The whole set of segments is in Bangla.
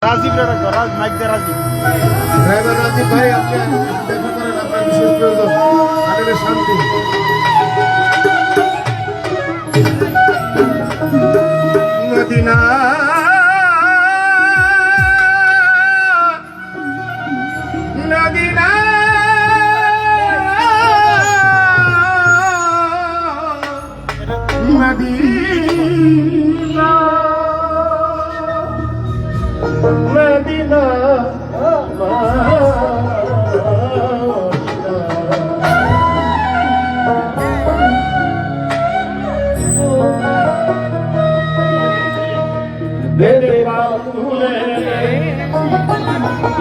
রাজীব রাজ মাইক দে রাজীব ড্রাইভার রাজীব ভাই আপনি দেখা করেন আপনার বিশেষ প্রয়োজন আগে শান্তি মদিনা মদিনা মদিনা মদিনা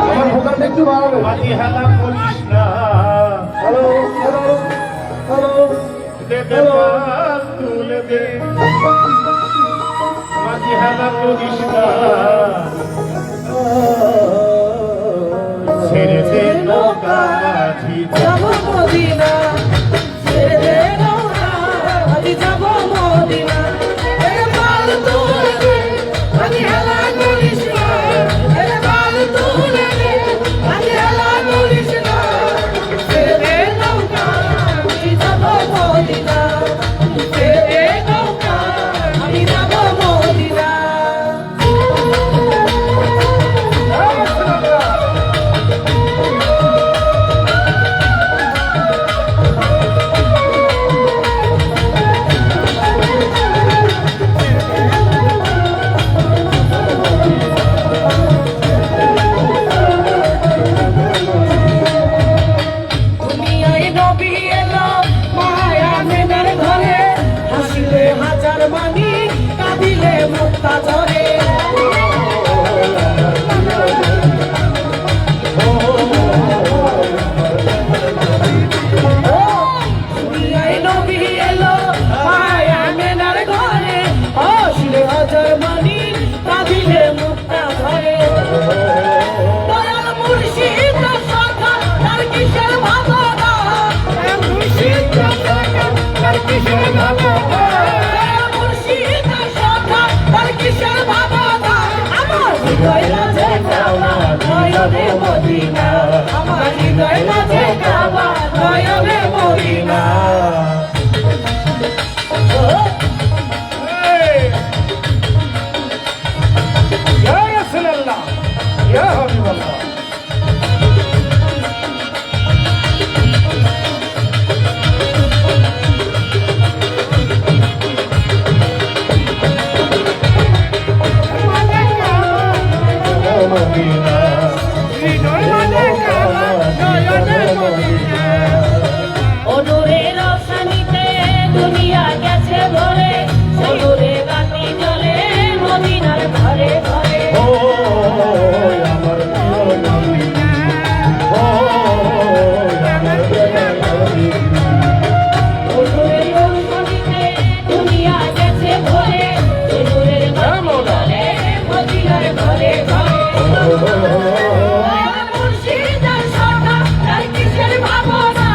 আমার ভোকালটা একটু বাড়াবে মাঝি হেলা করিস না হ্যালো হ্যালো হ্যালো দে দে তুলে দে মাঝি হেলা করিস না ছেড়ে দে নৌকা মাঝি যাব মদিনা ছেড়ে দে নৌকা মাঝি যাব মদিনা এরে পাল তুলে দে মাঝি হেলা করিস না এরে পাল তুলে দে মাঝি হেলা করিস না ছেড়ে দে নৌকা মাঝি যাব মদিনা ছেড়ে দে নৌকা মাঝি যাব মদিনা দুনিয়ায় নবী এলো মায়া মেনার ঘরে হাসিলে হাজার মানি কাঁদিলে মুক্তা ঝরে দুনিয়ায় নবী এলো মায়া মেনার ঘরে হাসিলে হাজার মানি কাঁদিলে মুক্তা ঝরে দয়াল মুর্শিদ সখা তার কিসের ভাবনা মুর্শিদ সখা তার কিসের ভাবনা মুর্শিদ সখা তার কিসের ভাবনা আমার হৃদয় মাঝে কাবা নয়নে মদিনা আমার হৃদয় মাঝে কাবা নয়নে মদিনা ইয়া রাসূলুল্লাহ ইয়া হাবিবাল্লাহ মদিনা হৃদয় মাঝে কাবা নয়নে মদিনা ওদরে রসানিতে দুনিয়া গেছে ভরে ওদরে বাতি জ্বলে মদিনার ঘরে ঘরে ও আমার প্রিয় নবী ও আমার প্রিয় নবী ওদরে রসানিতে দুনিয়া গেছে ভরে ওদরে বাতি জ্বলে মদিনার ঘরে ঘরে মুর্শিদ সখা তার কিসের ভাবনা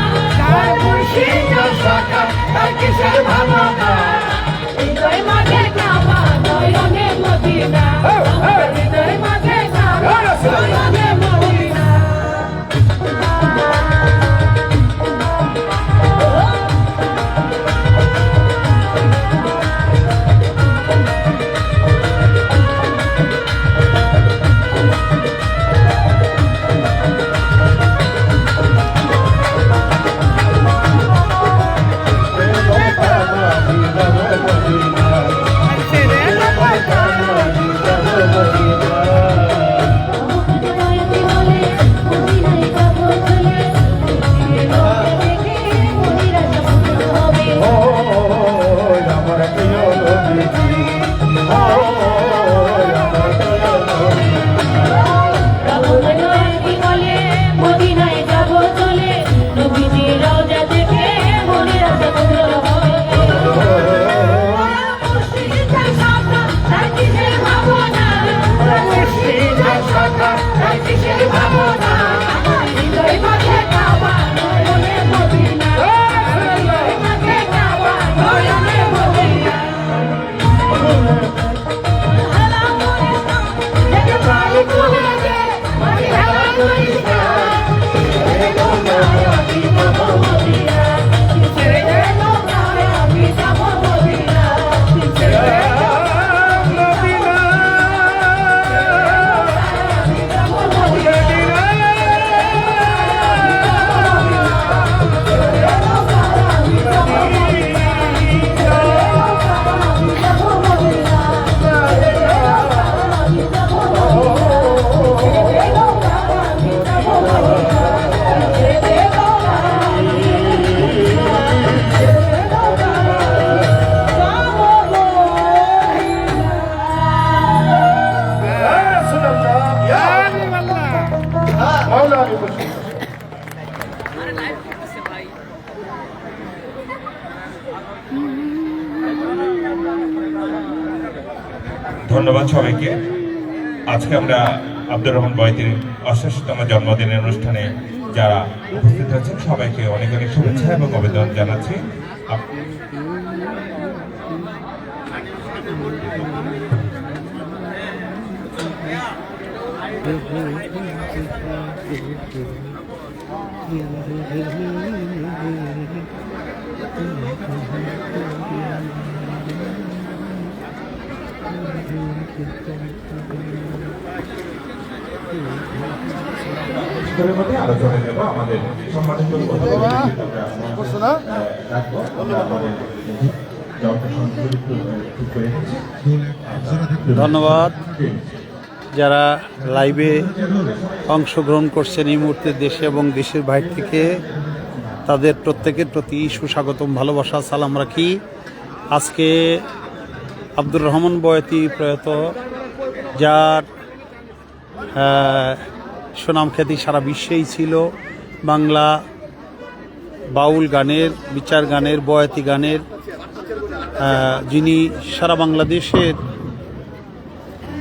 মুর্শিদ সখা তার কিসের ভাবনা হৃদয় মাঝে কাবা নয়নে মদিনা হৃদয় মাঝে কাবা নয়নে মদিনা মদিনায় যাব চলে নবীজি রওজা দেখে মনের আশা পূর্ণ হবে মুর্শিদ সখা তার কিসের ভাবনা মুর্শিদ সখা তার কিসের ভাবনা হৃদয় মাঝে কাবা নয়নে মদিনা হৃদয় মাঝে কাবা নয়নে মদিনা হালা মনে দেখে পাই মাওলানা বশির। ধন্যবাদ সবাইকে। আজকে আমরা আব্দুর রহমান বয়াতির ৮৮তম জন্মদিনের অনুষ্ঠানে যারা উপস্থিত আছেন সবাইকে অনেক অনেক শুভেচ্ছা এবং অভিনন্দন জানাচ্ছি। আলোচনা দেব আমাদের সম্মানিত ধন্যবাদ যারা লাইভে অংশগ্রহণ করছেন এই মুহূর্তে দেশে এবং দেশের বাইরে থেকে, তাদের প্রত্যেকের প্রতি সুস্বাগতম ভালোবাসা সালাম রাখি। আজকে আব্দুর রহমান বয়াতি প্রয়াত, যার সুনাম খ্যাতি সারা বিশ্বেই ছিল, বাংলা বাউল গানের, বিচার গানের, বয়াতি গানের যিনি সারা বাংলাদেশের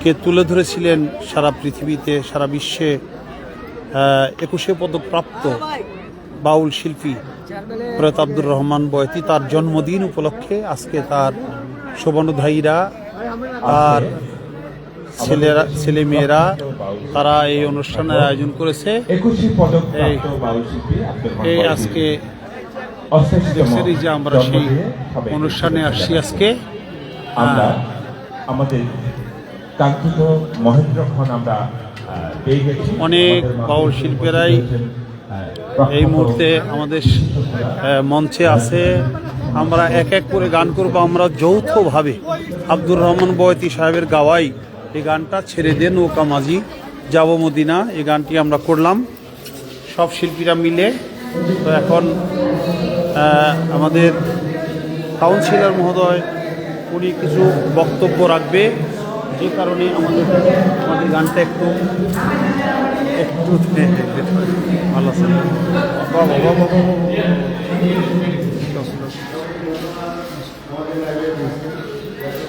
কে তুলে ধরেছিলেন সারা পৃথিবীতে, সারা বিশ্বে ২১শে পদকপ্রাপ্ত বাউল শিল্পী প্রয়াত আব্দুর রহমান বয়াতি, তার জন্মদিন উপলক্ষে আজকে তার শুভানুধ্যায়ীরা আর ছেলেমেয়েরা তারা এই অনুষ্ঠানের আয়োজন করেছে। এই আজকে যে আমরা সেই অনুষ্ঠানে আসছি আজকে। আমরা আমাদের কাঙ্ক্ষিত মহেন্দ্রক্ষণ আমরা পেয়ে গেছি। অনেক বাউল শিল্পীরাই এই মুহূর্তে আমাদের মঞ্চে আছে। আমরা এক এক করে গান করব। আমরা যৌথভাবে আব্দুর রহমান বয়াতি সাহেবের গাওয়াই এই গানটা ছেড়ে দে নৌকা মাঝি যাব মদিনা, এই গানটি আমরা করলাম সব শিল্পীরা মিলে। তো এখন আমাদের কাউন্সিলর মহোদয় উনি কিছু বক্তব্য রাখবে, যে কারণে আমাদের গানটা একটু ভালো আছে।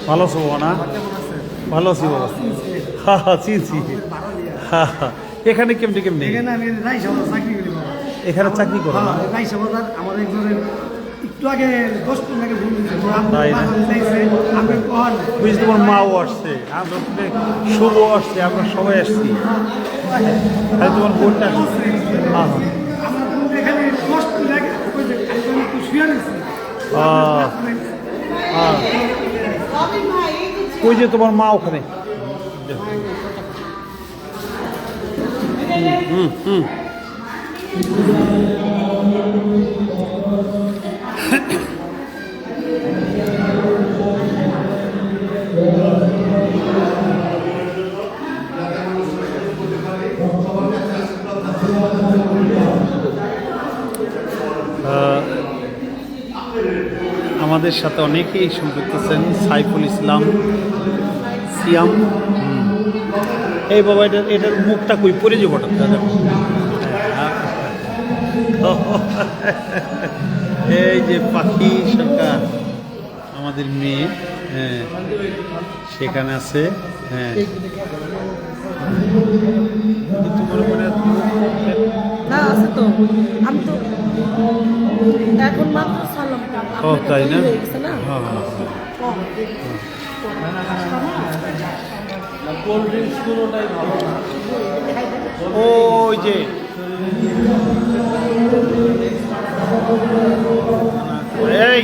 ভালো আছো না? ভালো আছি বাবা। হ্যাঁ হ্যাঁ চিনছি। হ্যাঁ হ্যাঁ। এখানে কেমনি কেমনি? এখানে চাকরি করো না? তোমার মাও আসছে, শুভ আসছে, আমরা সবাই আসছি। তোমার বোনটা আসছে। ওই যে তোমার মা ওখানে। আমাদের সাথে অনেকেই সম্পৃক্ত আছেন। সাইফুল ইসলাম, সিয়াম। এই বাবা এটার মুখটা কই পড়ে যাবো। এই যে পাখি সরকার আমাদের মেয়ে, হ্যাঁ সেখানে আছে। হ্যাঁ না আছে তো, আমি তো এখন মাত্র সালাম। ও তাই না? হ্যাঁ কোল্ড ড্রিঙ্কস গুলোটাই ভালো না। ওই যে এই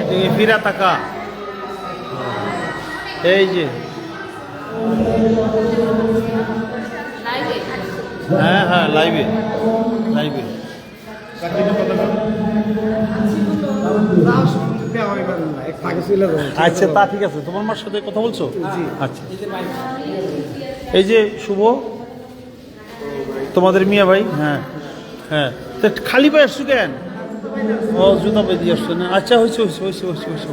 এদিকে ফিরা তাকা, এই যে হ্যাঁ হ্যাঁ লাইভে লাইভে। আচ্ছা তা ঠিক আছে। তোমার মার সাথে কথা বলছো? আচ্ছা এই যে শুভ তোমাদের মিয়া ভাই। হ্যাঁ হ্যাঁ, তা খালি পায়ে আসছো কেন? ও জুতা পায়ে দিয়ে আসছো না? আচ্ছা হয়েছে হয়েছে হয়েছে হয়েছে হয়েছে।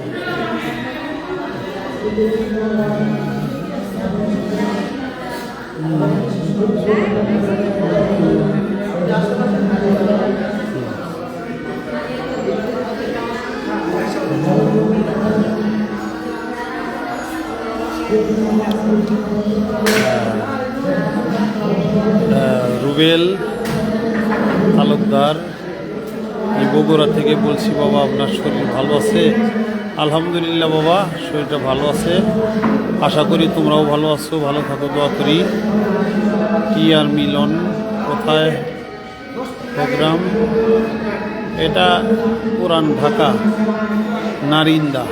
রুবেল তালুকদার, এই বগুড়া থেকে বলছি। বাবা, আপনার শরীর ভালো আছে? আলহামদুলিল্লাহ বাবা, শরীরটা ভালো আছে। আশা করি তোমরাও ভালো আছো, ভালো থাকো, দোয়া করি। কি আর মিলন, কোথায় প্রোগ্রাম? এটা পুরান ঢাকা, নারিন্দা।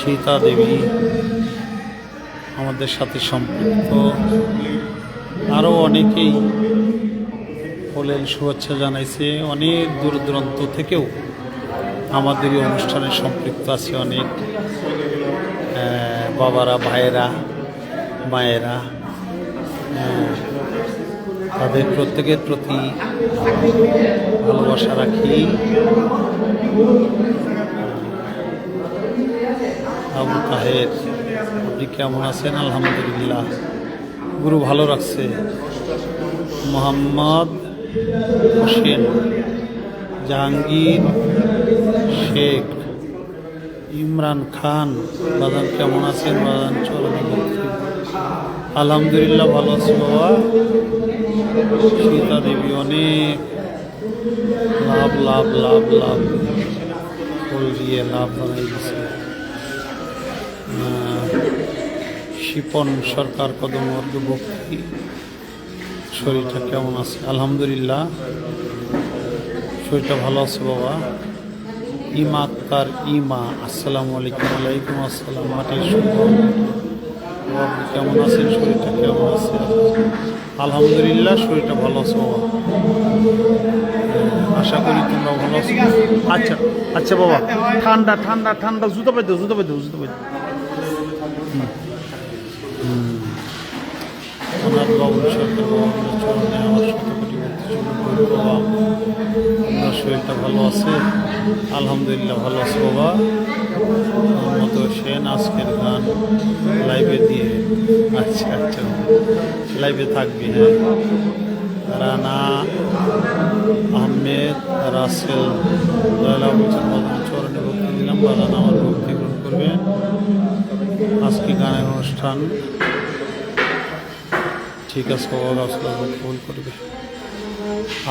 সীতা দেবী আমাদের সাথে সম্পৃক্ত, আরও অনেকেই হলেন, শুভেচ্ছা জানাইছে। অনেক দূর দূরান্ত থেকেও আমাদের এই অনুষ্ঠানে সম্পৃক্ত আছে অনেক বাবারা, ভাইয়েরা, মায়েরা। তাদের প্রত্যেকের প্রতি ভালোবাসা রাখি। আবু তাহের, আপনি কেমন আছেন? আলহামদুলিল্লাহ, গুরু ভালো রাখছে। মোহাম্মদ হোসেন, জাহাঙ্গীর শেখ, ইমরান খান, বাজান কেমন আছেন? বাজান চরণে ভক্তি। আলহামদুলিল্লাহ ভালো আছি বাবা। সীতা দেবী, অনেক লাভ লাভ লাভ লাভ ফুল দিয়ে লাভ বানাই দিছে। শিপন সরকার, কদমবর্গ ভক্তি, শরীরটা কেমন আছে? আলহামদুলিল্লাহ, শরীরটা ভালো আছে বাবা। ইমা আক্তার, ইমা, আসসালামু আলাইকুম। ওয়ালাইকুম আসসালাম। মাটির শুভ, আপনি কেমন আছেন? শরীরটা কেমন আছে? আলহামদুলিল্লাহ, শরীরটা ভালো আছে বাবা। আশা করি তোমরা ভালো আছো। আচ্ছা আচ্ছা বাবা, ঠান্ডা ঠান্ডা ঠান্ডা, জুতো পাই দাও, জুতো পাই দাও, জুতো পাই দাও। ওনার বাবুল সরকার, বাবা চরণে আমার শতকোটি ভক্তি বাবা। আপনার শরীরটা ভালো আছে? আলহামদুলিল্লাহ ভালো আছে বাবা। মোহাম্মদ হোসেন, আজকের গান লাইভে দিয়ে। আচ্ছা আচ্ছা, লাইভে থাকবি। হ্যাঁ, রানা আহমেদ, রাসেল, দয়ালা বলছেন বাজান চরণে ভক্তি দিলাম, বাজান আমার ভক্তি গ্রহণ করবেন। আজকে গানের অনুষ্ঠান, ঠিক আছে বাবা, রাসুল্লাহ কবুল করবে।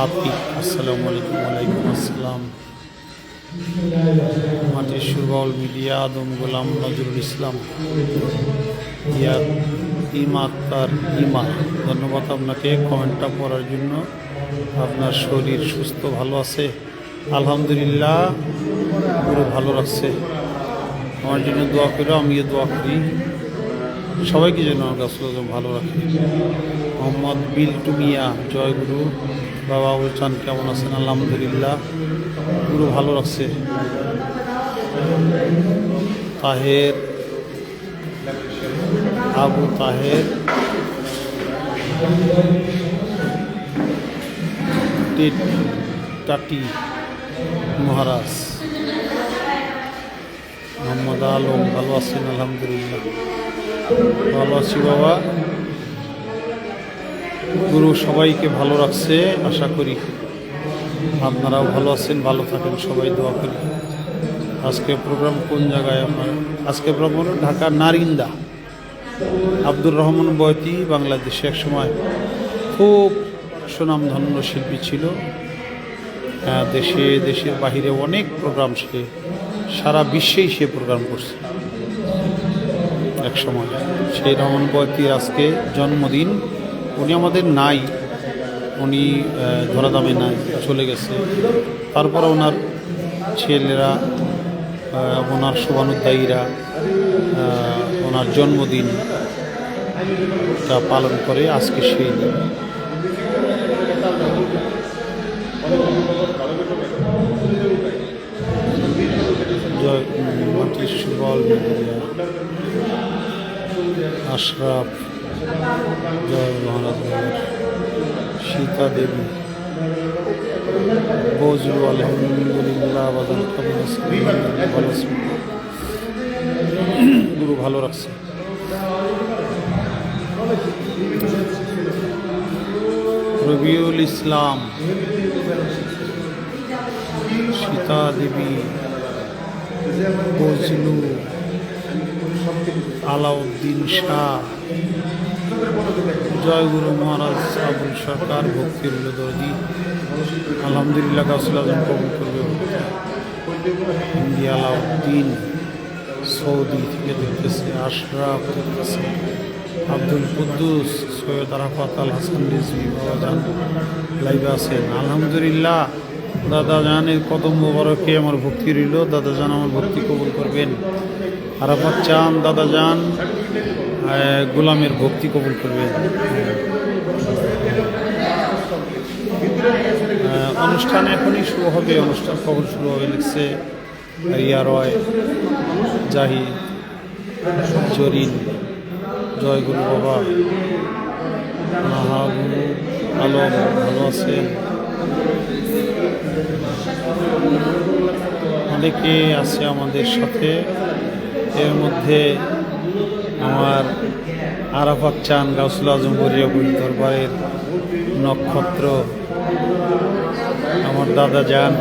আপনি, আসসালামু আলাইকুম। ওয়ালাইকুম আসসালাম। মাটির সুরবাউল মিডিয়া, আদম গোলাম নজরুল ইসলাম, ইমা আক্তার, ইমা, ধন্যবাদ আপনাকে কমেন্টটা পড়ার জন্য। আপনার শরীর সুস্থ ভালো আছে? আলহামদুলিল্লাহ, পুরো ভালো রাখছে। আমার জন্য দোয়া করো, আমিও দোয়া করি সবাইকে যেন আমার কাছে ভালো রাখি। মোহাম্মদ বিল্টু মিয়া, জয় গুরু। বাবা বলছেন কেমন আছেন? আলহামদুলিল্লাহ, পুরো ভালো রাখছে। তাহের, আবু তাহের, টাটি মহারাজ, মোহাম্মদ আলম, ভালো আছেন? আলহামদুলিল্লাহ ভালো আছি বাবা। গুরু সবাইকে ভালো রাখছে, আশা করি আপনারাও ভালো আছেন, ভালো থাকেন সবাই, দোয়া করি। আজকে প্রোগ্রাম কোন জায়গায় আপনার? আজকে প্রোগ্রাম ঢাকা নারিন্দা। আব্দুর রহমান বয়তি বাংলাদেশে একসময় খুব সুনামধন্য শিল্পী ছিল। দেশের বাহিরে অনেক প্রোগ্রাম, সে সারা বিশ্বেই সে প্রোগ্রাম করছে এক সময়। সেই রহমান বয়তির আজকে জন্মদিন। উনি আমাদের নাই, উনি ধরাধামে নাই, চলে গেছে। তারপর ওনার ছেলেরা, ওনার শুভানুধ্যায়ীরা ওনার জন্মদিনটা পালন করে আজকে সেই দিন। জয় মাটির সুবল, আশরাফ, জয় মহারাজ, সীতা দেবী, বজরু, আলহামদুলিল্লাহ, বাজান কেমন আছেন? ভালো আছেন, গুরু ভালো রাখছে। রবিউল ইসলাম, সীতা দেবী, বজলু, আলাউদ্দিন শাহ, জয়গুরু মহারাজ আবুল সরকার, ভক্তির দর্দি, আলহামদুলিল্লাহ গাউসুল আজম কবুল করবে। ইন্ডিয়া আলাউদ্দিন, সৌদি থেকে দেখতেছে, আশরাফ দেখতেছে, আব্দুল কুদ্দুস, সৈয়দ আরাফাত আল হাসান রিজভী বাবাজান লাইভে আছেন। আলহামদুলিল্লাহ দাদা জানের কদম মোবারকে আমার ভক্তি রইল। দাদা জান আমার ভক্তি কবুল করবেন। আরাফাত চান দাদা জান গোলামের ভক্তি কবুল করবেন। অনুষ্ঠান এখনই শুরু হবে, অনুষ্ঠান কখন শুরু হবে লিখছে রিয়া রয়, জাহিদ, জরিন, জয়গুরু বাবা, মাহাবুব আলম ভালো আছেন। অনেকে আছে আমাদের সাথে, এর মধ্যে আমার আরাফাত চান গাউসুল আজম বরিয়াপুর দরবারের নক্ষত্র, আমার দাদা যান,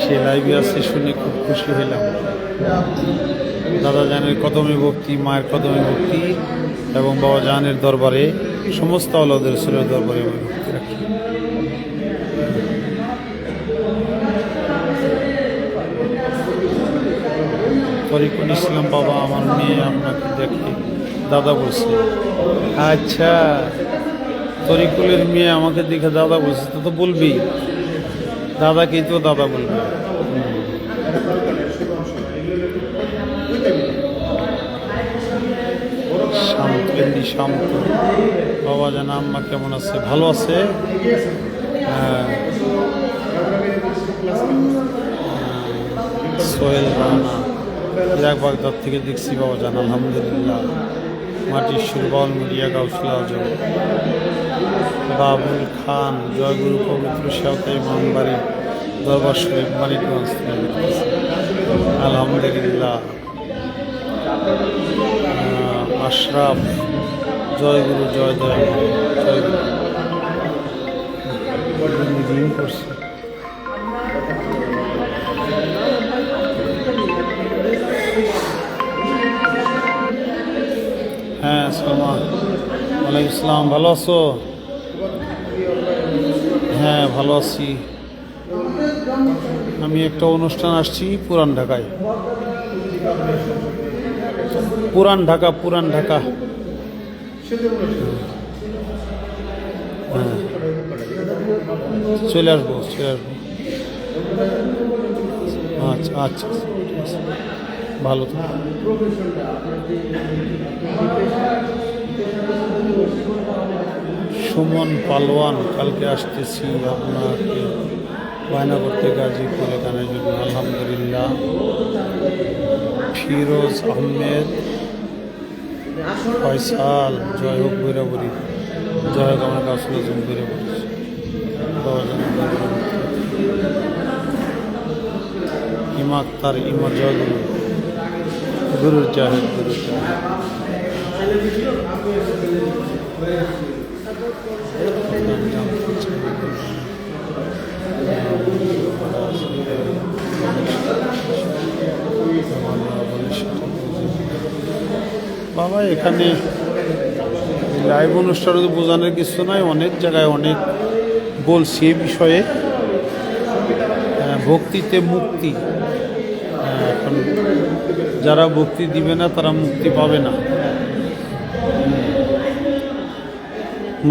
সে লাইভে আছে, শুনে খুব খুশি হলাম। দাদা জানের কদমে ভক্তি, মায়ের কদমে ভক্তি এবং বাবা জানের দরবারে, সমস্ত আওলাদের রসুলের দরবারে আমি ভক্তি রাখি। তরিকুল ইসলাম বাবা, আমার মেয়ে আপনাকে দেখে দাদা বলছে। আচ্ছা, তরিকুলের মেয়ে আমাকে দেখে দাদা বলছে, তো বলবি দাদাকেই তো দাদা বলবে। শান্ত, এমনি শান্ত বাবা জানা। আম্মা কেমন আছে? ভালো আছে। সোহেল রানা, ইরাক বাগদাদ থেকে দেখছি বাবা জান, আলহামদুলিল্লাহ। মাটির সুরবাউল মিডিয়া গাউসুল আজম, বাবুল খান, জয়গুরু পবিত্র শাহতাই মানবাড়ি দরবার শরীফ মানিকগঞ্জ থেকে দেখতেছি, আলহামদুলিল্লাহ। আশরাফ, জয়গুরু, জয় দয়া, জয়গুরু করছে। হ্যাঁ সালমা, ওয়ালাইকুম আসসালাম, ভালো আছো? হ্যাঁ ভালো আছি। আমি একটা অনুষ্ঠান আসছি পুরান ঢাকায়, পুরান ঢাকা, পুরান ঢাকা। হ্যাঁ চলে আসবো, চলে আসবো। আচ্ছা আচ্ছা, ভালো তো। সুমন পালোয়ান, কালকে আসতেছি আপনাকে বায়না করতে গাজীপুরে গানের জন্য, আলহামদুলিল্লাহ। ফিরোজ আহমেদ, ফয়সাল, জয় হোক বৈরাবরী, জয় হোক আমার গাউসুল আজম বৈরাবরী। ইমা আক্তার, ইমা, জয়গুরু, গুরুর জাহেদ, গুরুর জাহেদ। বাবা এখানে লাইভ অনুষ্ঠানে তো বোঝানোর কিছু নাই, অনেক জায়গায় অনেক বলছি এ বিষয়ে। ভক্তিতে মুক্তি, এখন যারা ভক্তি দিবে না তারা মুক্তি পাবে না।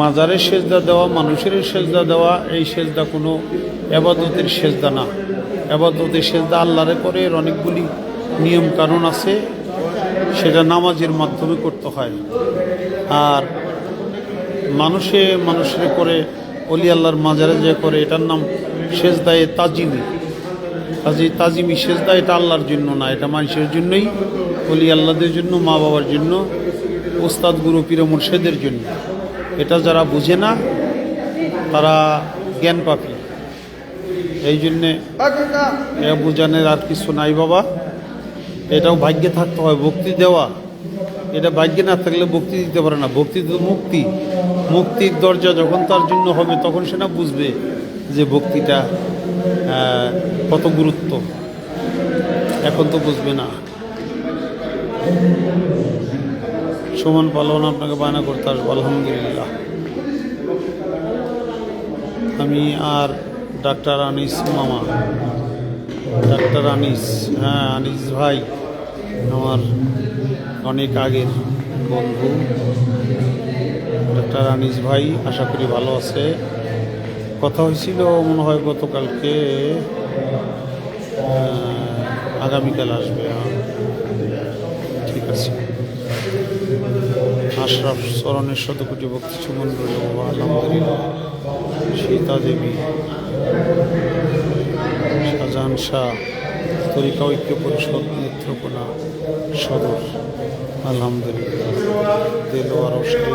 মাজারের সেজদা দেওয়া, মানুষের সেজদা দেওয়া, এই সেজদা কোনো এবাদতের সেজদা না। এবাদতের সেজদা আল্লাহরে করে, এর অনেকগুলি নিয়ম কানুন আছে, সেটা নামাজের মাধ্যমে করতে হয়। আর মানুষের করে, অলি আল্লাহর মাজারে যে করে, এটার নাম সেজদায়ে তাজিমি। তাজিমি সেজদা, এটা আল্লাহর জন্য না, এটা মানুষের জন্যই, অলি আল্লাহদের জন্য, মা বাবার জন্য, ওস্তাদ গুরু পীর মুর্শেদের জন্য। এটা যারা বুঝে না তারা জ্ঞান পাপী। এই জন্যে বোঝানোর আর কিছু নাই বাবা। এটাও ভাগ্যে থাকতে হয়, ভক্তি দেওয়া। এটা ভাগ্যে না থাকলে ভক্তি দিতে পারে না। ভক্তি তো মুক্তি, মুক্তির দরজা যখন তার জন্য হবে তখন সে না বুঝবে যে ভক্তিটা কত গুরুত্ব। এখন তো বুঝবে না। সুমন পালন আপনাকে বায়না করতে আসবো, আলহামদুলিল্লাহ। আমি আর ডাক্তার আনিস মামা, ডাক্তার আনিস, হ্যাঁ আনিস ভাই আমার অনেক আগের বন্ধু। ডাক্তার আনিস ভাই আশা করি ভালো আছে। কথা হয়েছিল মনে হয় গতকালকে, আগামীকাল আসবে। ঠিক আছে। আশরাফ চরণের শতকোটি ভক্তি সুমন রইল বাবা, আলহামদুলিল্লাহ। সীতা দেবী, শাহজাহান শাহ, তরিকা ঐক্য পরিষদ নেত্রকোনা সদর, আলহামদুলিল্লাহ। দেলোয়ার হোসেন,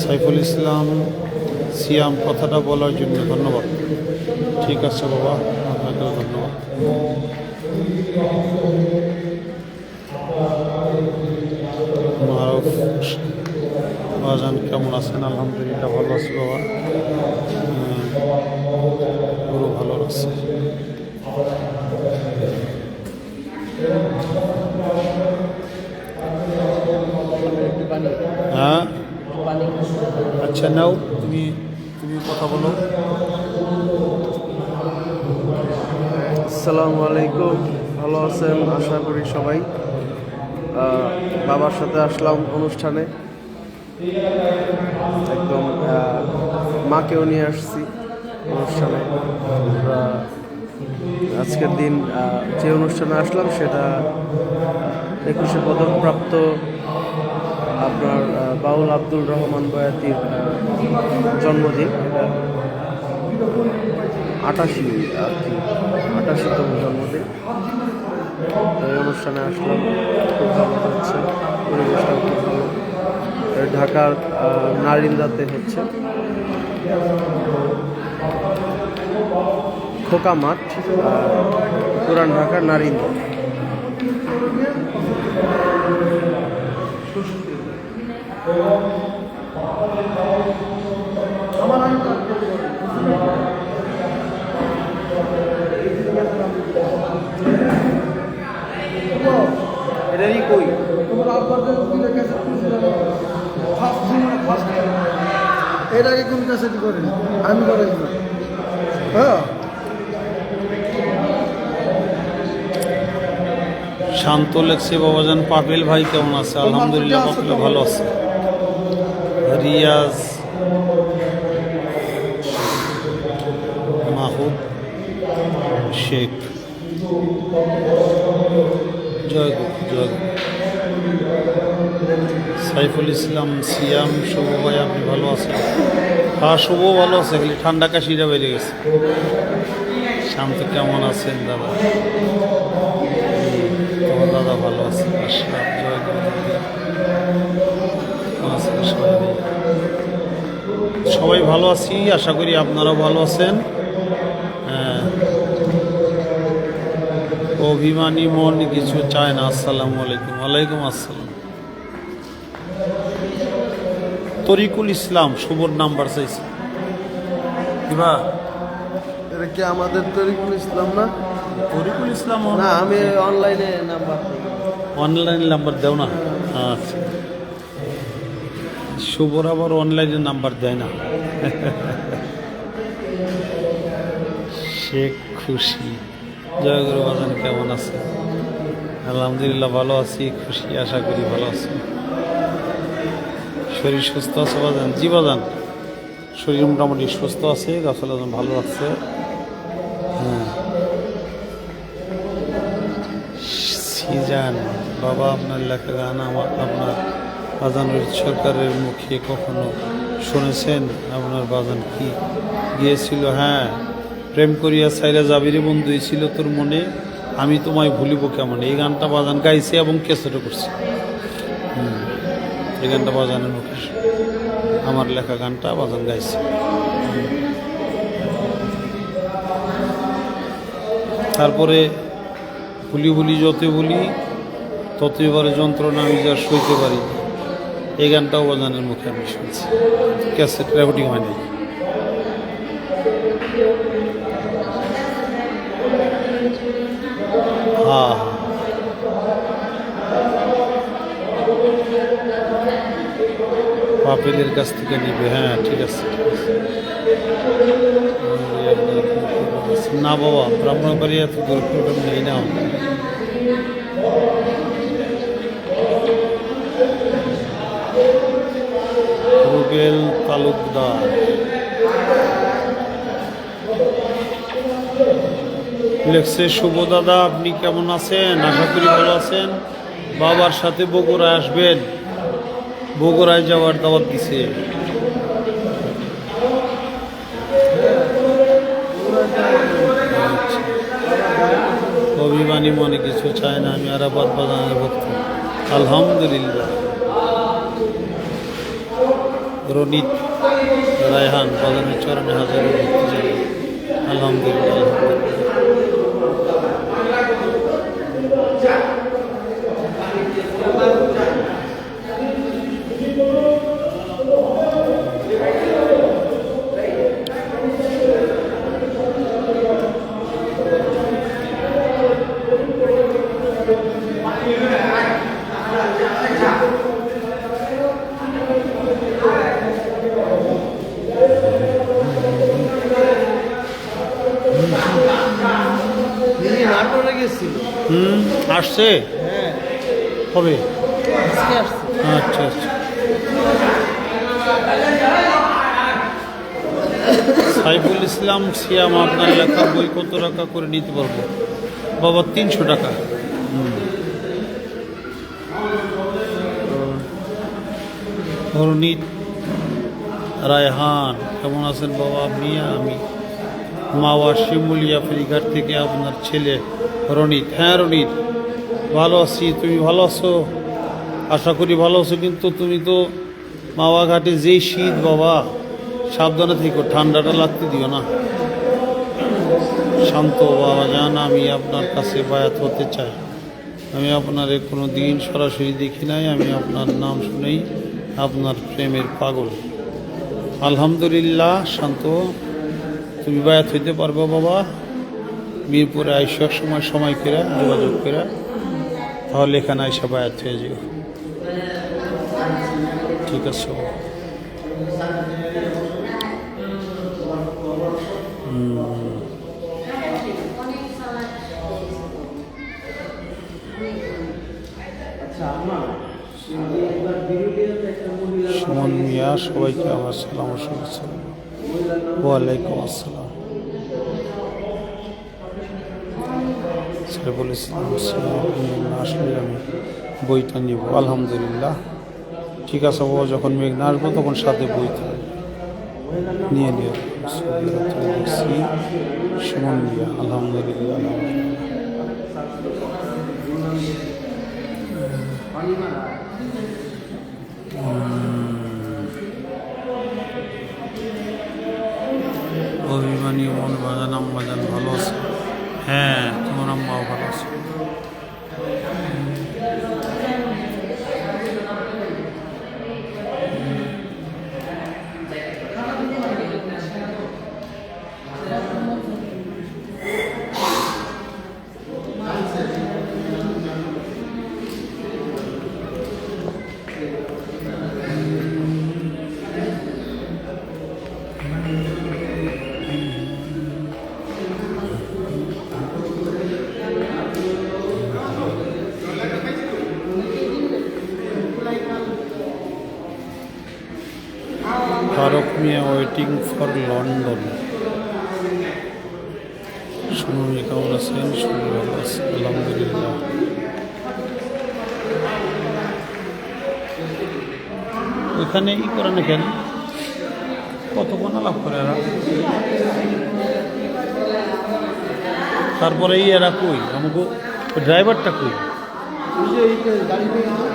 সাইফুল ইসলাম সিয়াম, কথাটা বলার জন্য ধন্যবাদ। ঠিক আছে বাবা, আপনাকেও ধন্যবাদ। মারুফ বাজান কেমন আছেন? আলহামদুলিল্লাহ ভালো আছি বাবা, পুরো ভালো আছে। হ্যাঁ আচ্ছা, নাও তুমি কথা বলো। আসসালামু আলাইকুম, ভালো আছেন আশা করি সবাই। বাবার সাথে আসলাম অনুষ্ঠানে, একদম মাকেও নিয়ে আসছি অনুষ্ঠানে। আমরা আজকের দিন যে অনুষ্ঠানে আসলাম সেটা 21শে পদকপ্রাপ্ত আপনার বাউল আব্দুল রহমান বয়াতির জন্মদিন। এটা 88 আর কি, 88তম জন্মদিন। এই অনুষ্ঠানে আসলাম, খুব ভালো হচ্ছে, পরিবেশটাও খুব ভালো। ঢাকার নারিন্দাতে হচ্ছে, খোকা মাঠ, পুরান ঢাকার নারিন্দা। এটারই কই এর আগে কোন ক্যাসেট করেন? আমি করাই না। হ্যাঁ, শান্ত লেখছে বাবাজান। পাপেল ভাই কেমন আছে? আলহামদুলিল্লাহ পাপেল ভালো আছে। রিয়াজ মাহুদ শেখ, জয় জয়। সাইফুল ইসলাম সিয়াম, শুভ ভাই আপনি ভালো আছেন? হ্যাঁ শুভ ভালো আছে, খালি ঠান্ডা কাশিটা বেড়ে গেছে। শান্ত কেমন আছেন দাদা? তোমার দাদা ভালো আছে। আশরাফ, জয় সবাই ভালো আছি, আশা করি আপনারাও ভালো আছেন। অভিমানী মন কিছু চায় না। আসসালামু আলাইকুম। ওয়ালাইকুম আসসালাম। তরিকুল ইসলাম শুভর নাম্বার চাইছে কিবা? এটা কি আমাদের তরিকুল ইসলাম না? তরিকুল ইসলাম না, আমি অনলাইনে নাম্বার, অনলাইন নাম্বার দেও না। আচ্ছা, শুভর আবার অনলাইনে নাম্বার দেয় না। শেখ খুশি, জয়গুরু বাজান কেমন আছে? আলহামদুলিল্লাহ ভালো আছি, খুশি, আশা করি ভালো আছি। শরীর সুস্থ আছে বাজান? জি বাজান, শরীর মোটামুটি সুস্থ আছে, গাছাল ভালো আছে। হ্যাঁ সিজান বাবা, আপনার লেখা গান আপনার বাজান সরকারের মুখে কখনো শুনেছেন? আপনার বাজান কি গিয়েছিল? হ্যাঁ, প্রেম করিয়া সাইরা যাবিরে বন্ধু ছিল তোর মনে, আমি তোমায় ভুলিব কেমন। এই গানটা বাজান গাইছে এবং ক্যাসেটও করছে। এই গানটা বাজানের মুখে, আমার লেখা গানটা বাজান গাইছে। তারপরে ভুলি ভুলি যত বলি ততই এবারে যন্ত্রণা আমি যা সইতে পারি, এই গানটাও বাজানের মুখে আমি শুনছি, ক্যাসেট রেকর্ডিং হয়নি। হ্যাঁ পাপেলের কাছ থেকে নিবে। হ্যাঁ, ঠিক আছে। না বাবা, ব্রাহ্মণবাড়ি এত দূর প্রোগ্রাম নেই না। রুবেল তালুকদার লেখছে, শুভ দাদা আপনি কেমন আছেন? আশা করি ভালো আছেন। বাবার সাথে বগুড়ায় আসবেন, বগুড়ায় যাওয়ার দাওয়াত দিছে। অভিমানী মনে কিছু চায় না, আমি আরাবাদ বাজানের ভক্ত। আলহামদুলিল্লাহ। রনিত রায়হান বাজানের চরণে হাজার ভক্তি জানাই। আলহামদুলিল্লাহ, আসছে হবে। আচ্ছা আচ্ছা। সাইফুল ইসলাম সিয়াম, আপনার লেখা বই কত টাকা করে নিতে পারবো? বাবা 300 টাকা। রনিত রায়হান কেমন আছেন বাবা? আমি মাওয়া শিমুলিয়া ফেরিঘাট থেকে আপনার ছেলে রনিত। হ্যাঁ রনিত, ভালো আছি। তুমি ভালো আছো? আশা করি ভালো আছো। কিন্তু তুমি তো মাওয়া ঘাটে যেই শীত বাবা, সাবধানে থেকো, ঠান্ডাটা লাগতে দিও না। শান্ত বাবা জান, আমি আপনার কাছে বায়াত হতে চাই। আমি আপনার কোনো দিন সরাসরি দেখি নাই, আমি আপনার নাম শুনেই আপনার প্রেমের পাগল। আলহামদুলিল্লাহ। শান্ত, তুমি বায়াত হইতে পারবো বাবা। মিরপুরে আইসো এক সময় করে যোগাযোগ করে, তাহলে এখানে আইসা বায়াত হয়ে যাবে। ঠিক আছে। সুমন মিয়া, সবাইকে আমার সালাম শুভেচ্ছা। ওয়ালাইকুম আসসালাম। সাইফুল ইসলাম আসলে আমি বইটা নিব। আলহামদুলিল্লাহ, ঠিক আছে বাবা। যখন মেঘনা আসবো তখন সাথে বইটা নিয়ে নিও। সুমন মিয়া, আলহামদুলিল্লাহ। অভিমানী মন বাজান, আম্মাজান ভালো আছে? হ্যাঁ, তোমার আম্মাও ভালো আছে। ফারুক মিয়া ওয়েটিং ফর লন্ডন। সুমনি কেমন আছেন? সুমনি ভালো আছে, আলহামদুলিল্লাহ। ওইখানে ই করে না কেন? কতক্ষণ আলাপ করে এরা? তারপরে এরা কই? আমাকে ড্রাইভারটা কই?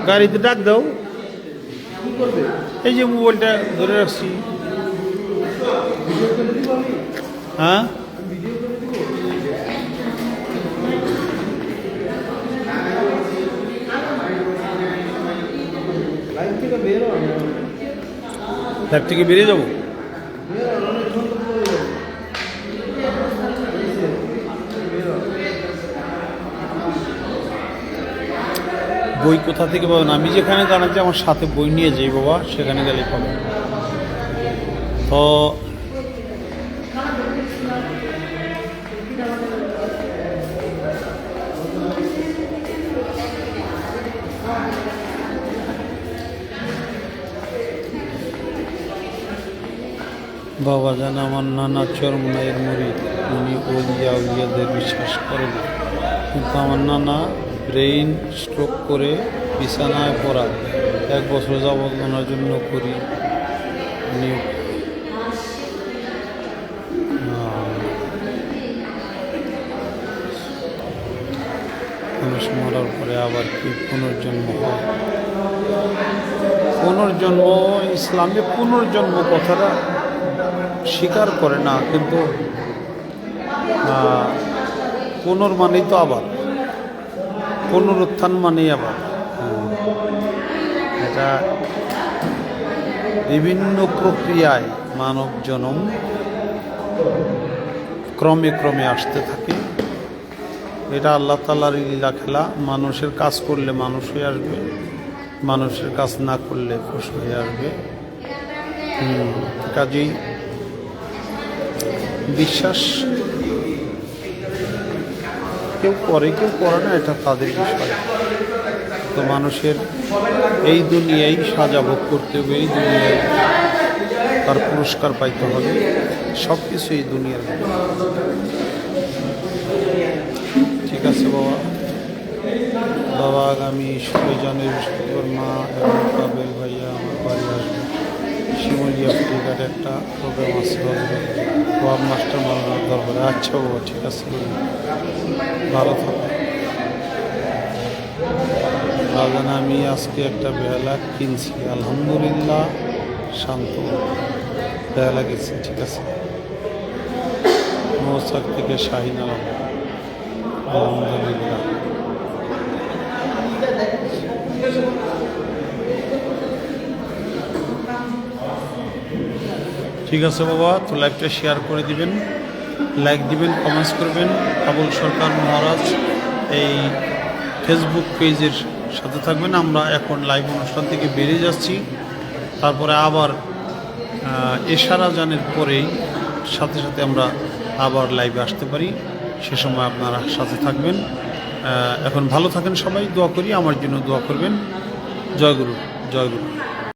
গাড়িতে ডাক দাও। এই যে মোবাইলটা ধরে রাখছি। হ্যাঁ, লাইভ থেকে বেরিয়ে যাবো। বই কোথা থেকে পাবেন? আমি যেখানে জানাচ্ছি আমার সাথে বই নিয়ে যাই বাবা, সেখানে গেলেই পাবেন। তো বাবা জান আমার নানা চরমনাইয়ের মুরিদ, উনি ওলিয়া উলিয়াদের বিশ্বাস করেন, কিন্তু আমার নানা ব্রেইন স্ট্রোক করে বিছানায় পড়া, 1 বছর যাবৎ ওনার জন্য করি নিয়োগ। মানুষ মরার পরে আবার কি পুনর্জন্ম হয়? পুনর্জন্ম, ইসলামে পুনর্জন্ম কথাটা স্বীকার করে না, কিন্তু পুনর্মানেই তো আবার, পুনরুত্থান মানেই আবার। এটা বিভিন্ন প্রক্রিয়ায় মানব জন্ম ক্রমে ক্রমে আসতে থাকে। এটা আল্লাহ তাআলার লীলা খেলা। মানুষের কাজ করলে মানুষ হয়ে আসবে, মানুষের কাজ না করলে পশু হয়ে আসবে। কাজেই বিশ্বাস কেউ করে কেউ করে না, এটা তাদের বিষয়। তো মানুষের এই দুনিয়ায় সাজা ভোগ করতে হবে, এই দুনিয়ায় তার পুরস্কার পাইতে হবে, সব কিছু এই দুনিয়ার। ঠিক আছে বাবা। বাবা আগামী 16 জানুয়ারি বৃহস্পতিবার মা এবং কাবেল ভাইয়া আমার বাড়ি আসবে। শিমুলিয়া ফ্লিঘাটে একটা প্রোগ্রাম আছে, ওয়াব মাস্টার মালানার দরবারে। আচ্ছা বাবা, ঠিক আছে, ভালো থাকো। বাগান আমি আজকে একটা বেহালা কিনছি, আলহামদুলিল্লাহ শান্ত বেহালা গেছি। ঠিক আছে, মৌসাক থেকে শাহিন আলম, আলহামদুলিল্লাহ। ঠিক আছে বাবা, তো লাইভটা শেয়ার করে দিবেন, লাইক দিবেন, কমেন্টস করবেন। আবুল সরকার মহারাজ এই ফেসবুক পেজের সাথে থাকবেন। আমরা এখন লাইভ অনুষ্ঠান থেকে বেরিয়ে যাচ্ছি, তারপরে আবার এশার আজানের পরেই সাথে সাথে আমরা আবার লাইভে আসতে পারি, সে সময় আপনারা সাথে থাকবেন। এখন ভালো থাকেন সবাই, দোয়া করি, আমার জন্য দোয়া করবেন। জয় গুরু, জয় গুরু।